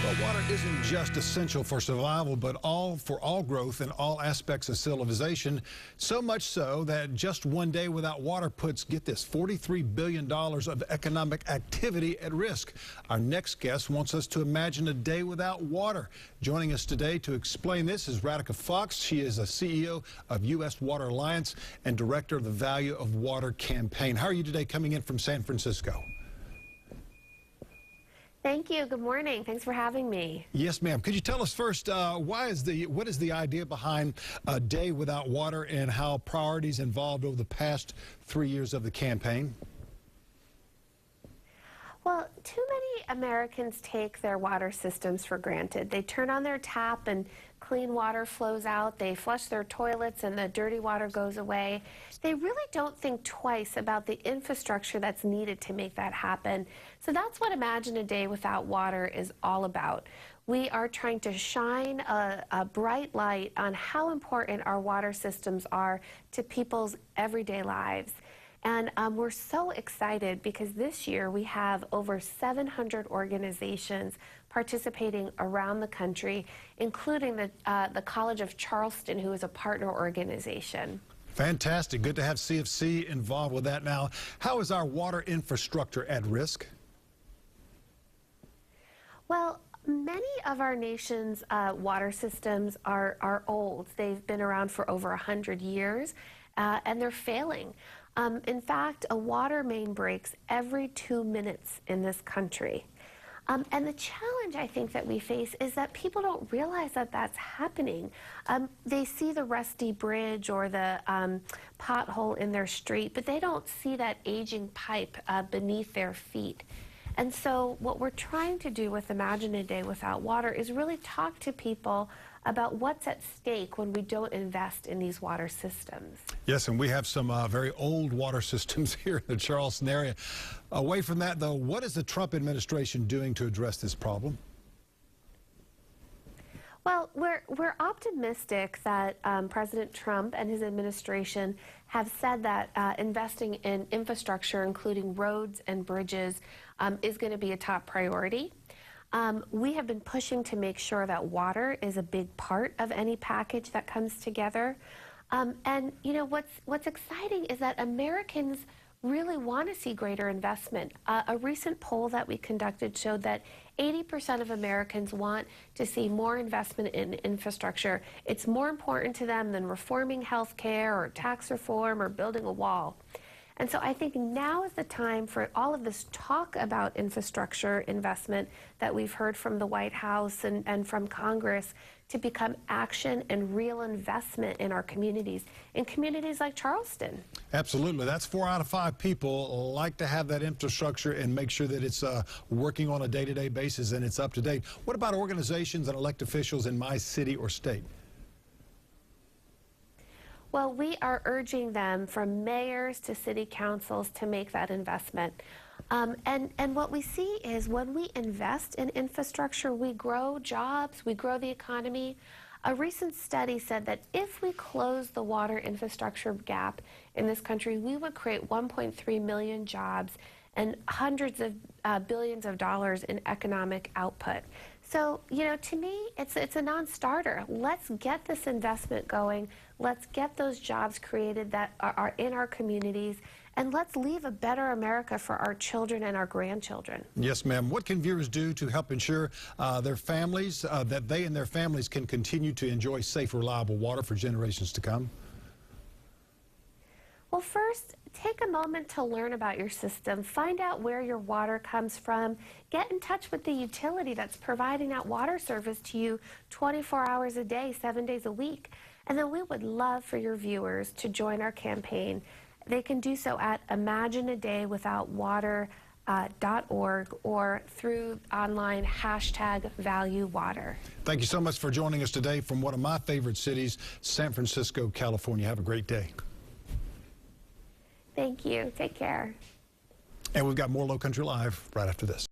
Well, water isn't just essential for survival, but for all growth in all aspects of civilization. So much so that just one day without water puts, get this, $43 billion of economic activity at risk. Our next guest wants us to imagine a day without water. Joining us today to explain this is Radhika Fox. She is a CEO of U.S. Water Alliance and director of the Value of Water campaign. How are you today, coming in from San Francisco? Thank you. Good morning. Thanks for having me. Yes, ma'am. Could you tell us first, what is the idea behind a day without water and how priorities involved over the past 3 years of the campaign? Well, too many Americans take their water systems for granted. They turn on their tap and clean water flows out. They flush their toilets and the dirty water goes away. They really don't think twice about the infrastructure that's needed to make that happen. So that's what Imagine a Day Without Water is all about. We are trying to shine a bright light on how important our water systems are to people's everyday lives. And we're so excited because this year we have over 700 organizations participating around the country, including the College of Charleston, who is a partner organization. Fantastic. Good to have CFC involved with that. Now, how is our water infrastructure at risk? Well, many of our nation's water systems are old. They've been around for over 100 years, and they're failing. In fact, a water main breaks every 2 minutes in this country. And the challenge I think that we face is that people don't realize that that's happening. They see the rusty bridge or the pothole in their street, but they don't see that aging pipe beneath their feet. And so what we're trying to do with Imagine a Day Without Water is really talk to people about what's at stake when we don't invest in these water systems. Yes, and we have some very old water systems here in the Charleston area. Away from that, though, what is the Trump administration doing to address this problem? Well, we're optimistic that President Trump and his administration have said that investing in infrastructure, including roads and bridges, is going to be a top priority. We have been pushing to make sure that water is a big part of any package that comes together. And you know what's exciting is that Americans really want to see greater investment. A recent poll that we conducted showed that 80% of Americans want to see more investment in infrastructure. It's more important to them than reforming health care or tax reform or building a wall. And so I think now is the time for all of this talk about infrastructure investment that we've heard from the White House and from Congress to become action and real investment in our communities, in communities like Charleston. Absolutely. That's 4 out of 5 people like to have that infrastructure and make sure that it's working on a day-to-day basis and it's up to date. What about organizations and elected officials in my city or state? Well, we are urging them, from mayors to city councils, to make that investment. And what we see is when we invest in infrastructure, we grow jobs, we grow the economy. A recent study said that if we close the water infrastructure gap in this country, we would create 1.3 million jobs and hundreds of billions of dollars in economic output. So, you know, to me, it's a non-starter. Let's get this investment going. Let's get those jobs created that are in our communities, and let's leave a better America for our children and our grandchildren. Yes, ma'am. What can viewers do to help ensure their families, that they and their families can continue to enjoy safe, reliable water for generations to come? Well, first, take a moment to learn about your system. Find out where your water comes from. Get in touch with the utility that's providing that water service to you 24 hours a day, 7 days a week. And then we would love for your viewers to join our campaign. They can do so at imagineadaywithoutwater.org or through online #ValueWater. Thank you so much for joining us today from one of my favorite cities, San Francisco, California. Have a great day. Thank you. Take care. And we've got more Low Country Live right after this.